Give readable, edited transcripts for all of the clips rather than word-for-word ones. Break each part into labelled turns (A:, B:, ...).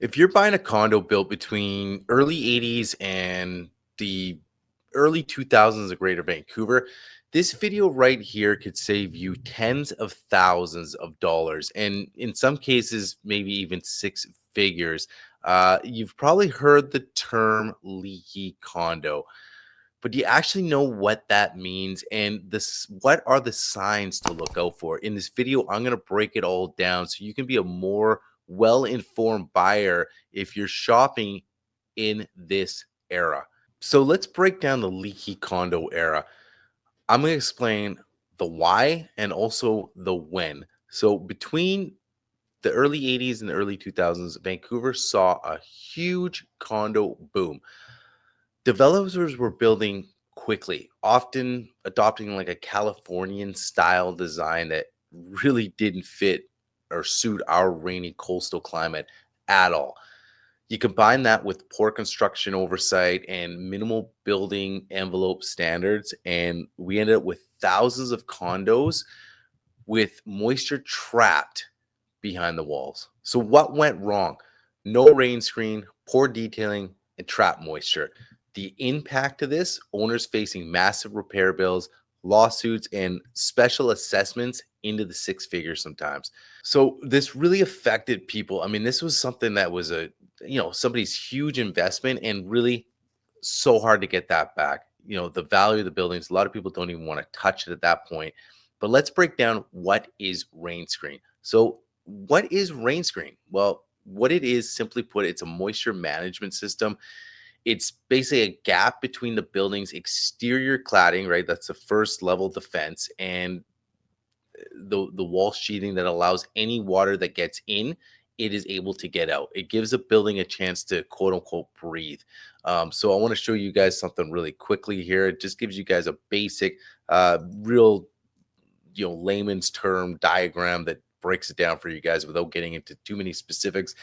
A: If you're buying a condo built between early 80s and the early 2000s of Greater Vancouver, this video right here could save you tens of thousands of dollars, and in some cases, maybe even six figures. You've probably heard the term leaky condo, but do you actually know what that means? And this, what are the signs to look out for? In this video, I'm going to break it all down so you can be a more well-informed buyer if you're shopping in this era. So let's break down the leaky condo era. I'm going to explain the why and also the when. So between the early 80s and the early 2000s, Vancouver saw a huge condo boom. Developers were building quickly, often adopting like a Californian style design that really didn't fit or suit our rainy coastal climate at all. You combine that with poor construction oversight and minimal building envelope standards, and we ended up with thousands of condos with moisture trapped behind the walls. So, what went wrong? No rain screen, poor detailing, and trapped moisture. The impact of this, owners facing massive repair bills, lawsuits, and special assessments into the six figures sometimes. So this really affected people. I mean, this was something that was somebody's huge investment and really so hard to get that back. The value of the buildings, a lot of people don't even want to touch it at that point. But let's break down what is rain screen. So, what is rain screen? Well, what it is, simply put, it's a moisture management system. It's basically a gap between the building's exterior cladding, right? That's the first level defense, and the wall sheathing that allows any water that gets in, it is able to get out. It gives a building a chance to quote unquote breathe. So I want to show you guys something really quickly here. It just gives you guys a basic, real, layman's term diagram that breaks it down for you guys without getting into too many specifics,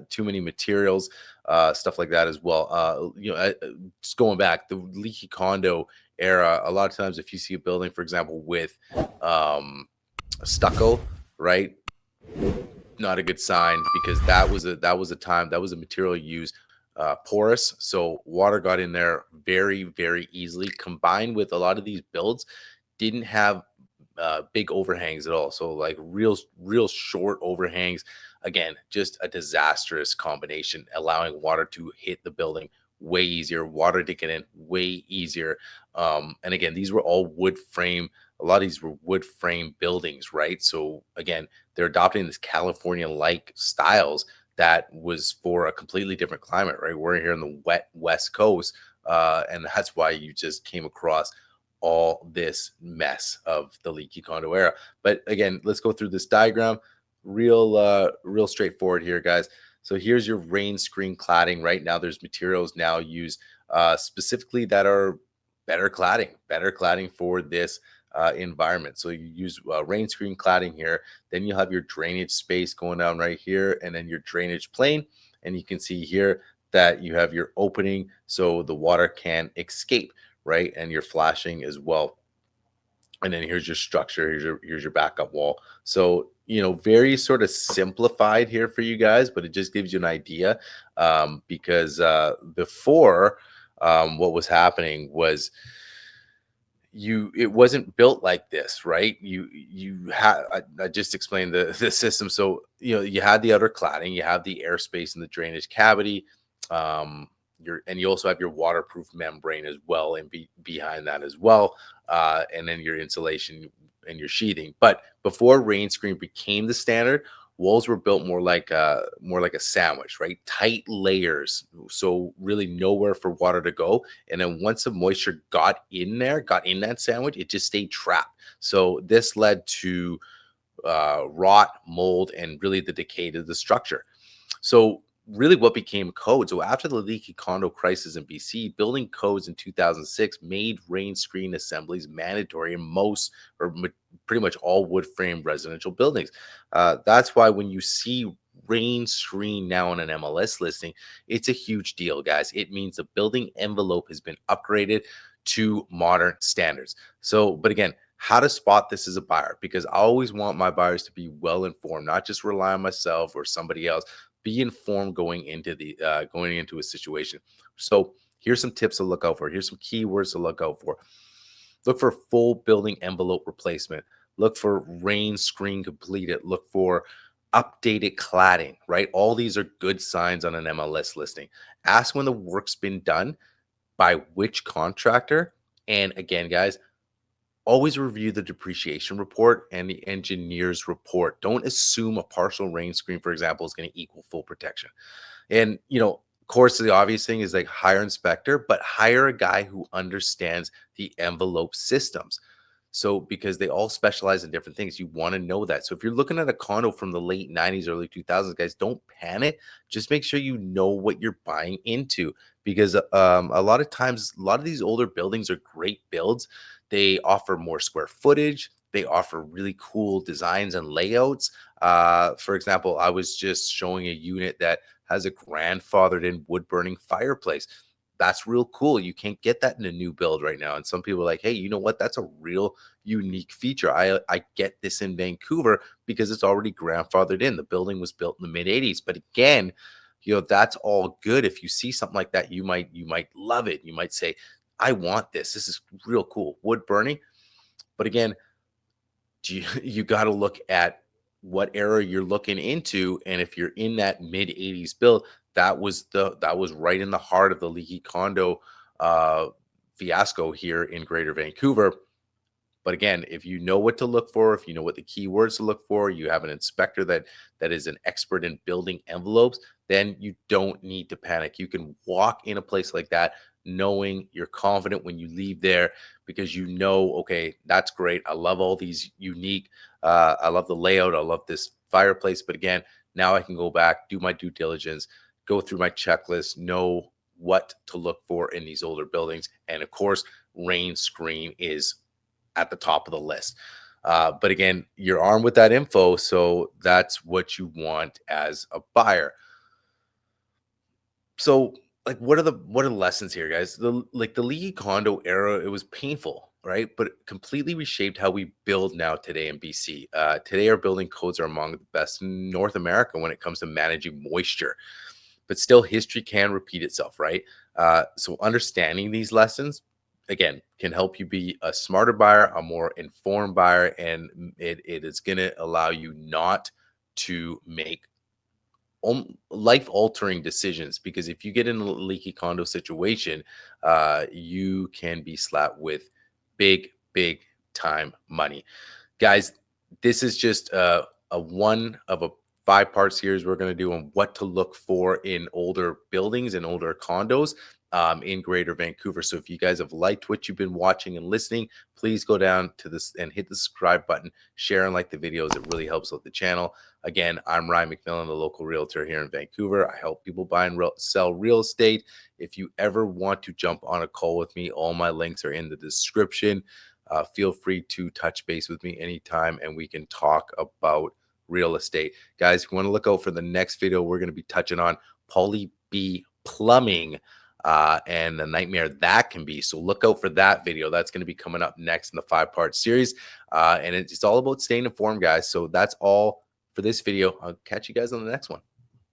A: too many materials, stuff like that as well. Just going back, the leaky condo era, a lot of times if you see a building, for example, with stucco, right? Not a good sign, because that was a material used porous, so water got in there very, very easily. Combined with a lot of these builds didn't have big overhangs at all, so like real short overhangs. Again, just a disastrous combination, allowing water to hit the building way easier, water to get in way easier. And again, these were all wood frame. A lot of these were wood frame buildings, right? So again, they're adopting this California like styles that was for a completely different climate, right? We're here in the wet West Coast, and that's why you just came across all this mess of the leaky condo era. But again, let's go through this diagram. Real straightforward here, guys. So here's your rain screen cladding. Right now, there's materials now used specifically that are better cladding for this environment. So you use rain screen cladding here. Then you'll have your drainage space going down right here, and then your drainage plane. And you can see here that you have your opening so the water can escape, right? And your flashing as well. And then here's your structure. Here's your backup wall. So very sort of simplified here for you guys, but it just gives you an idea, because before, what was happening was it wasn't built like this, right? You had, I just explained the system. So you had the outer cladding, you have the airspace in the drainage cavity, and you also have your waterproof membrane as well, and behind that as well, and then your insulation and your sheathing. But before rain screen became the standard, walls were built more like a sandwich, right? Tight layers, so really nowhere for water to go. And then once the moisture got in that sandwich, it just stayed trapped. So this led to rot, mold, and really the decay to the structure. So really what became code. So after the leaky condo crisis in BC, building codes in 2006 made rain screen assemblies mandatory in most, or pretty much all wood frame residential buildings. That's why when you see rain screen now on an MLS listing, it's a huge deal, guys. It means the building envelope has been upgraded to modern standards. So, but again, how to spot this as a buyer, because I always want my buyers to be well informed, not just rely on myself or somebody else, be informed going into a situation. So here's some tips to look out for. Here's some keywords to look out for. Look for full building envelope replacement. Look for rain screen completed. Look for updated cladding, right? All these are good signs on an MLS listing. Ask when the work's been done, by which contractor. And again, guys, always review the depreciation report and the engineer's report. Don't assume a partial rain screen, for example, is going to equal full protection. And, of course, the obvious thing is like hire inspector, but hire a guy who understands the envelope systems. So, because they all specialize in different things, you want to know that. So, if you're looking at a condo from the late 90s, early 2000s, guys, don't panic. Just make sure you know what you're buying into, because a lot of times, a lot of these older buildings are great builds. They offer more square footage. They offer really cool designs and layouts. For example, I was just showing a unit that has a grandfathered in wood burning fireplace. That's real cool. You can't get that in a new build right now. And some people are like, hey, you know what? That's a real unique feature. I get this in Vancouver because it's already grandfathered in. The building was built in the mid 80s. But again, that's all good. If you see something like that, you might love it. You might say, I want this. This is real cool. Wood burning. But again, you got to look at what era you're looking into, and if you're in that mid 80s build, that was right in the heart of the leaky condo fiasco here in Greater Vancouver. But again, if you know what to look for, if you know what the keywords to look for, you have an inspector that is an expert in building envelopes, then you don't need to panic. You can walk in a place like that knowing you're confident when you leave there, because okay, that's great. I love all these unique, I love the layout. I love this fireplace. But again, now I can go back, do my due diligence, go through my checklist, know what to look for in these older buildings. And of course, rain screen is at the top of the list. But again, you're armed with that info, so that's what you want as a buyer. So, like, what are the lessons here, guys? The Leaky Condo era, it was painful, right? But it completely reshaped how we build now today in BC. Today, our building codes are among the best in North America when it comes to managing moisture. But still, history can repeat itself, right? So, understanding these lessons, again, can help you be a smarter buyer, a more informed buyer, and it is going to allow you not to make life altering decisions, because if you get in a leaky condo situation, you can be slapped with big time money. Guys, this is just a one of a 5-part series we're going to do on what to look for in older buildings and older condos in Greater Vancouver. So if you guys have liked what you've been watching and listening, please go down to this and hit the subscribe button, share and like the videos. It really helps out the channel. Again, I'm Ryan McMillan, the local realtor here in Vancouver. I help people buy and sell real estate. If you ever want to jump on a call with me, all my links are in the description. Feel free to touch base with me anytime and we can talk about real estate. Guys, if you want to look out for the next video, we're going to be touching on Poly B plumbing and the nightmare that can be. So look out for that video. That's going to be coming up next in the 5-part series. And it's all about staying informed, guys. So that's all for this video. I'll catch you guys on the next one.